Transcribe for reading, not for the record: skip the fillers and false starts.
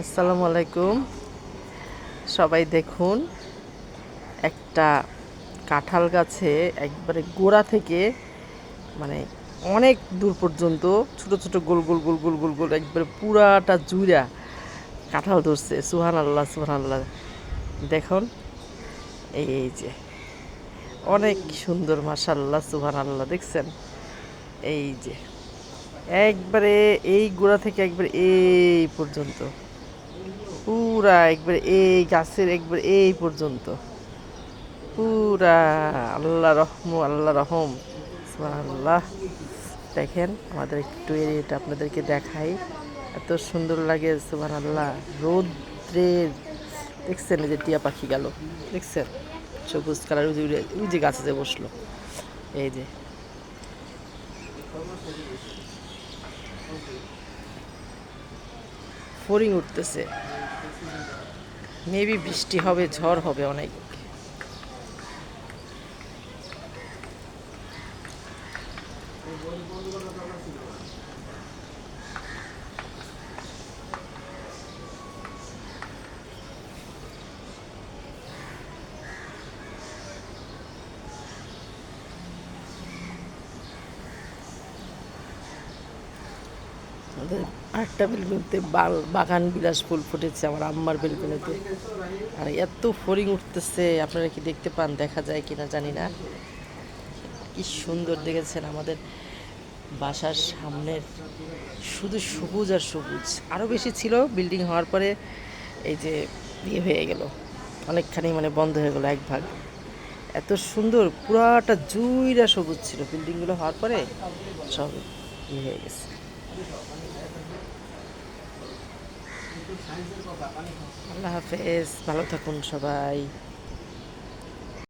আসসালামু আলাইকুম। সবাই দেখুন, একটা কাঁঠাল গাছে একবারে গোড়া থেকে মানে অনেক দূর পর্যন্ত ছোট ছোট গোল গোল গোল গোল গোল গোল একবারে পুরাটা জুড়া কাঁঠাল ধরছে। সুবহানাল্লাহ সুবহানাল্লাহ। দেখুন, এই যে অনেক সুন্দর, মাশাআল্লাহ সুবহানাল্লাহ। দেখছেন, এই যে একবারে এই গোড়া থেকে একবারে এই পর্যন্ত পুরা একবারে এই গাছের একবারে এই পর্যন্ত পুরা। আল্লাহ রহম, আল্লাহ রহম, সুবহানাল্লাহ। দেখেন, আমাদের একটু এরিয়াটা আপনাদেরকে দেখাই, এত সুন্দর লাগে, সুবহানাল্লাহ। রৌদ্রের দেখছেন, এই যে টিয়া পাখি গেল, দেখছেন সবুজ কালার, ওই যে গাছে যে বসলো, এই যে ফড়িং উঠতেছে। মেবি বৃষ্টি হবে, ঝড় হবে অনেক। আমাদের আরেকটা বেলকুনিতে বাগান বিলাস ফুল ফুটেছে, আমার আম্মার বেলকুনিতে। আর এত ফড়িং উঠতেছে, আপনারা কি দেখতে পান? দেখা যায় কিনা জানি না। কি সুন্দর দেখেছেন আমাদের বাসার সামনের, শুধু সবুজ আর সবুজ। আরও বেশি ছিল, বিল্ডিং হওয়ার পরে এই যে ইয়ে হয়ে গেল, অনেকখানি মানে বন্ধ হয়ে গেল এক ভাগ। এত সুন্দর পুরাটা জুইরা সবুজ ছিল, বিল্ডিংগুলো হওয়ার পরে সব ইয়ে হয়ে গেছে। আল্লাহ হাফেজ, ভালো থাকুন সবাই।